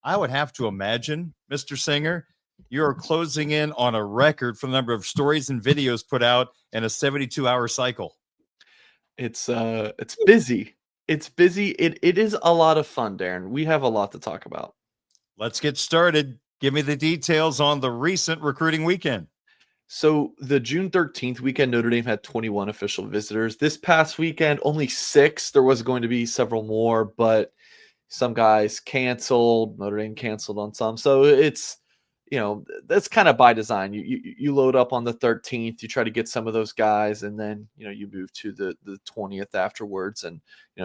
I would have to imagine, Mr. Singer, you're closing in on a record for the number of stories and videos put out in a 72-hour cycle. It's busy. It's busy. It is a lot of fun, Darren. We have a lot to talk about. Let's get started. Give me the details on the recent recruiting weekend. So the June 13th weekend, Notre Dame had 21 official visitors. This past weekend, only 6. There was going to be several more, but some guys canceled. Notre Dame canceled on some. So it's, that's kind of by design. You load up on the 13th, you try to get some of those guys, and then, you move to the 20th afterwards and,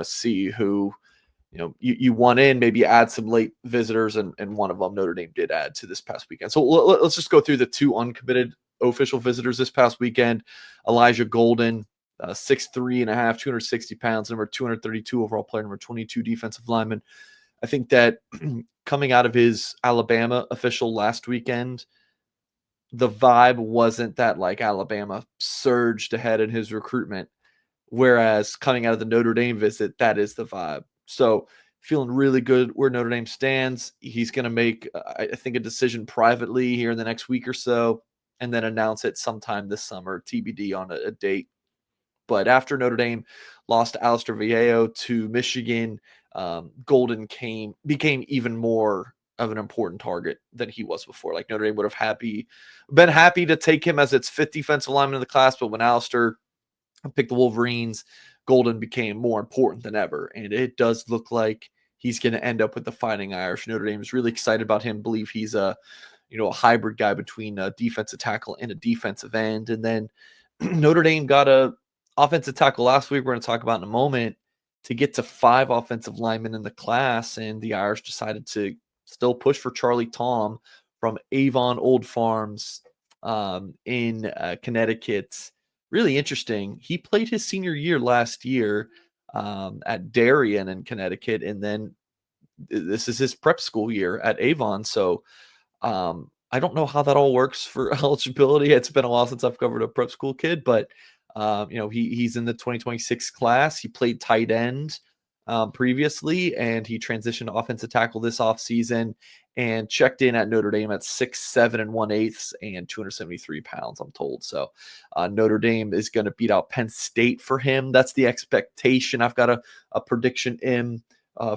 see who, you want in, maybe add some late visitors, and one of them Notre Dame did add to this past weekend. So let's just go through the 2 uncommitted official visitors this past weekend. Elijah Golden, 6'3 and a half, 260 pounds, number 232 overall player, number 22 defensive lineman. I think that coming out of his Alabama official last weekend, the vibe wasn't that like Alabama surged ahead in his recruitment, whereas coming out of the Notre Dame visit, that is the vibe. So feeling really good where Notre Dame stands. He's going to make, I think, a decision privately here in the next week or so, and then announce it sometime this summer, TBD on a date. But after Notre Dame lost Alistair Viejo to Michigan, Golden became even more of an important target than he was before. Like Notre Dame would have been happy to take him as its 5th defensive lineman in the class, but when Alistair picked the Wolverines, Golden became more important than ever. And it does look like he's going to end up with the Fighting Irish. Notre Dame is really excited about him, believe he's a hybrid guy between a defensive tackle and a defensive end. And then Notre Dame got a offensive tackle last week, we're going to talk about in a moment, to get to 5 offensive linemen in the class. And the Irish decided to still push for Charlie Tom from Avon Old Farms in Connecticut. Really interesting. He played his senior year last year at Darien in Connecticut, and then this is his prep school year at Avon. So I don't know how that all works for eligibility. It's been a while since I've covered a prep school kid, but he's in the 2026 class. He played tight end previously, and he transitioned to offensive tackle this offseason and checked in at Notre Dame at 6'7 and 1/8 and 273 pounds, I'm told. So Notre Dame is going to beat out Penn State for him. That's the expectation. I've got a prediction in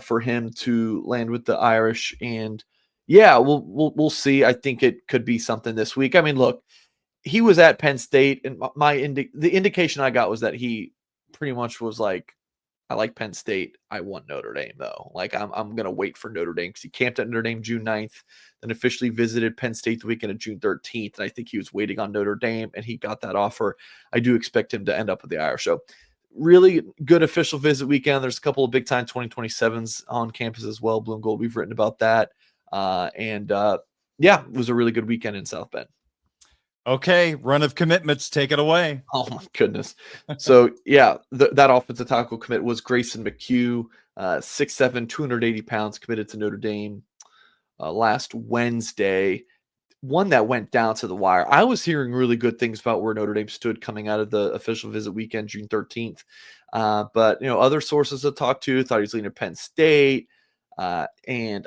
for him to land with the Irish. And yeah, we'll see. I think it could be something this week. I mean, look, he was at Penn State, and the indication I got was that he pretty much was like, I like Penn State. I want Notre Dame, though. Like, I'm going to wait for Notre Dame, because he camped at Notre Dame June 9th, then officially visited Penn State the weekend of June 13th. And I think he was waiting on Notre Dame, and he got that offer. I do expect him to end up with the Irish. So really good official visit weekend. There's a couple of big-time 2027s on campus as well. Blue and Gold, we've written about that. Yeah, it was a really good weekend in South Bend. Okay, run of commitments. Take it away. Oh, my goodness. So, yeah, that offensive tackle commit was Grayson Mchugh, 6'7", 280 pounds, committed to Notre Dame last Wednesday. One that went down to the wire. I was hearing really good things about where Notre Dame stood coming out of the official visit weekend, June 13th. But, other sources I talked to thought he was leaning Penn State. And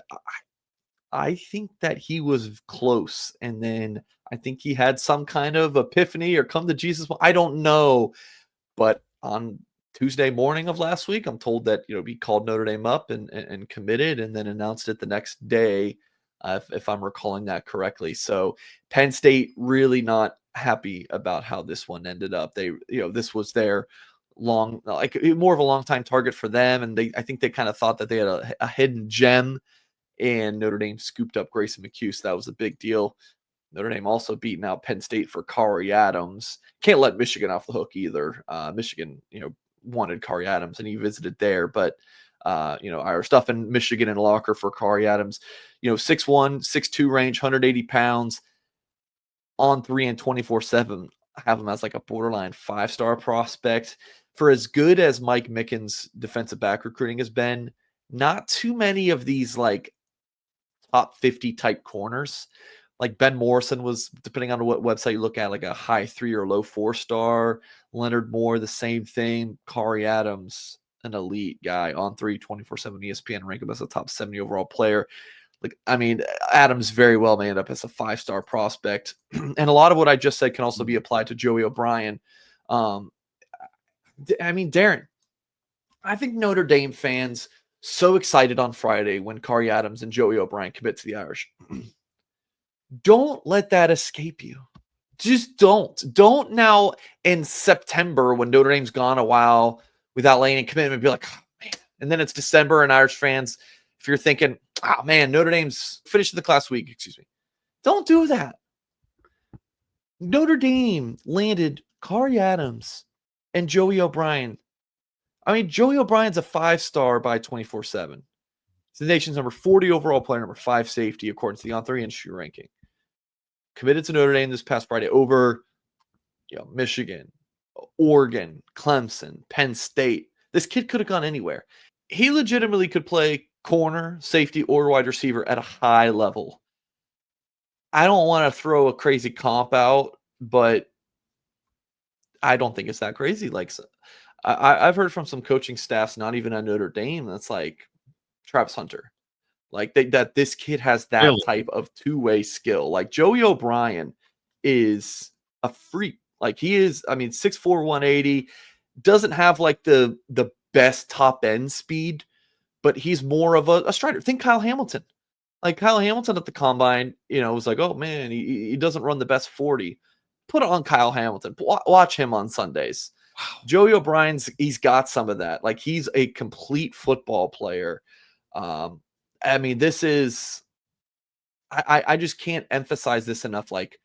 I think that he was close. And then I think he had some kind of epiphany or come to Jesus. I don't know. But on Tuesday morning of last week, I'm told that, he called Notre Dame up and committed, and then announced it the next day, if I'm recalling that correctly. So Penn State really not happy about how this one ended up. They, this was their more of a long time target for them. And I think they kind of thought that they had a hidden gem, and Notre Dame scooped up Grayson Mchugh. So that was a big deal. Notre Dame also beating out Penn State for Kari Adams. Can't let Michigan off the hook either. Michigan, wanted Kari Adams, and he visited there. But, Irish stuff in Michigan and locker for Kari Adams. 6'1", 6'2" range, 180 pounds, on 3 and 24/7. Have him as like a borderline 5-star prospect. For as good as Mike Mickens' defensive back recruiting has been, not too many of these like top 50 type corners. Like Ben Morrison was, depending on what website you look at, like a high 3 or low 4-star. Leonard Moore, the same thing. Kari Adams, an elite guy, on 3, 24/7 ESPN, rank him as a top 70 overall player. Like, I mean, Adams very well may end up as a 5-star prospect. And a lot of what I just said can also be applied to Joey OBrien. I mean, Darren, I think Notre Dame fans so excited on Friday when Kari Adams and Joey OBrien commit to the Irish. Don't let that escape you. Just don't. Don't now in September when Notre Dame's gone a while without laying a commitment, be like, oh, man. And then it's December and Irish fans, if you're thinking, oh man, Notre Dame's finished the class week, excuse me. Don't do that. Notre Dame landed Kari Adams and Joey OBrien. I mean, Joey OBrien's a 5-star by 24/7. He's the nation's number 40 overall player, number 5 safety, according to the On3 industry ranking. Committed to Notre Dame this past Friday over Michigan, Oregon, Clemson, Penn State. This kid could have gone anywhere. He legitimately could play corner, safety, or wide receiver at a high level. I don't want to throw a crazy comp out, but I don't think it's that crazy. Like, I've heard from some coaching staffs, not even at Notre Dame, that's like Travis Hunter. Like that this kid has that type of two-way skill. Like Joey OBrien is a freak. Like he is, I mean, 6'4", 180, doesn't have like the best top end speed, but he's more of a strider. Think Kyle Hamilton. Like Kyle Hamilton at the combine, was like, oh man, he doesn't run the best 40. Put it on Kyle Hamilton. Watch him on Sundays. Wow. Joey OBrien's, he's got some of that. Like he's a complete football player. I mean, this is, I just can't emphasize this enough. Like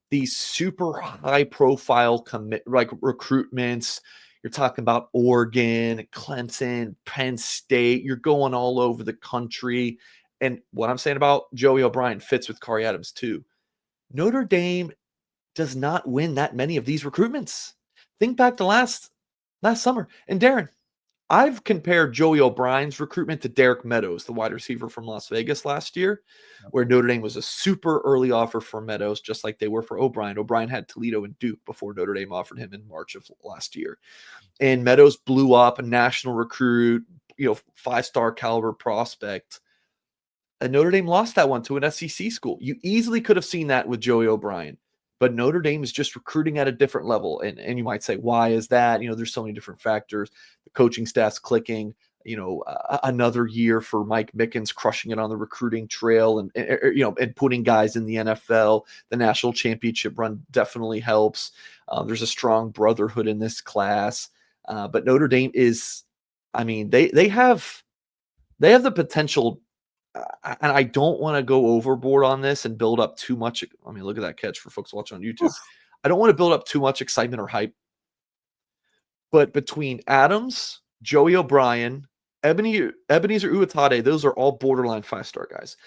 these super high profile recruitments, you're talking about Oregon, Clemson, Penn State, you're going all over the country. And what I'm saying about Joey OBrien fits with Kari Adams too. Notre Dame does not win that many of these recruitments. Think back to last summer. And Darren, I've compared Joey OBrien's recruitment to Derek Meadows, the wide receiver from Las Vegas last year, where Notre Dame was a super early offer for Meadows, just like they were for OBrien. OBrien had Toledo and Duke before Notre Dame offered him in March of last year. And Meadows blew up, a national recruit, 5-star caliber prospect. And Notre Dame lost that one to an SEC school. You easily could have seen that with Joey OBrien. But Notre Dame is just recruiting at a different level. And you might say, why is that? There's so many different factors. The coaching staff's clicking, another year for Mike Mickens crushing it on the recruiting trail and putting guys in the NFL. The national championship run definitely helps. There's a strong brotherhood in this class. But Notre Dame is, I mean, they have the potential. And I don't want to go overboard on this and build up too much. I mean, look at that catch for folks watching on YouTube. I don't want to build up too much excitement or hype. But between Adams, Joey OBrien, Ebenezer Uatade, those are all borderline 5-star guys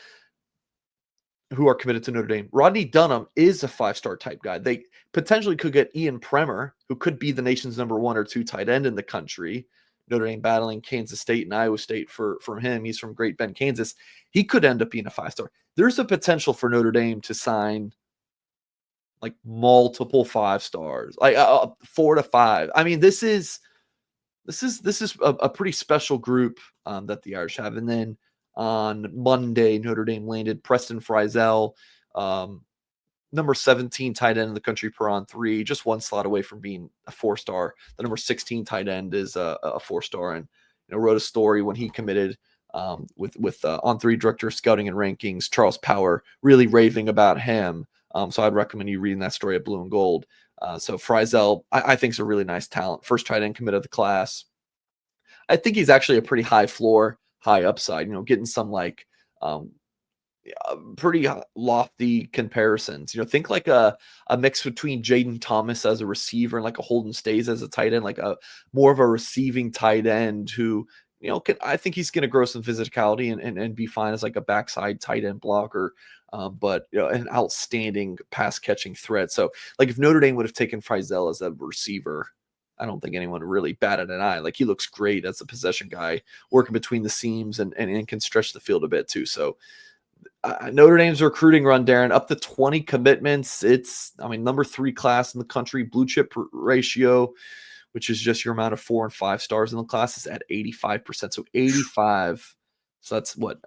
who are committed to Notre Dame. Rodney Dunham is a 5-star type guy. They potentially could get Ian Premer, who could be the nation's number 1 or 2 tight end in the country. Notre Dame battling Kansas State and Iowa State for him. He's from Great Bend, Kansas. He could end up being a 5-star. There's a potential for Notre Dame to sign like multiple 5-stars, like 4 to 5. I mean, this is a pretty special group that the Irish have. And then on Monday, Notre Dame landed Preston Fryel, number 17 tight end in the country per On3, just one slot away from being a 4-star. The number 16 tight end is a 4-star, and wrote a story when he committed with On3 director of scouting and rankings, Charles Power, really raving about him. So I'd recommend you reading that story at Blue and Gold. So Fryel, I think is a really nice talent. First tight end commit of the class. I think he's actually a pretty high floor, high upside. Getting some like pretty lofty comparisons. Think like a mix between Jaden Thomas as a receiver and like a Holden Stays as a tight end, like a more of a receiving tight end who, I think he's going to grow some physicality and be fine as like a backside tight end blocker, but an outstanding pass catching threat. So like if Notre Dame would have taken Fryel as a receiver, I don't think anyone really batted an eye. Like he looks great as a possession guy, working between the seams and can stretch the field a bit too. So Notre Dame's recruiting run, Darren, up to 20 commitments. It's, number 3 class in the country. Blue chip ratio, which is just your amount of 4 and 5 stars in the class, is at 85%. So 85. So that's what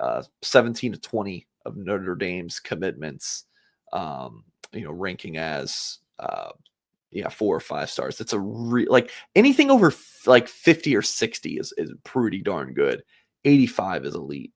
17 to 20 of Notre Dame's commitments, ranking as 4 or 5 stars. That's like anything over like 50 or 60 is pretty darn good. 85 is elite.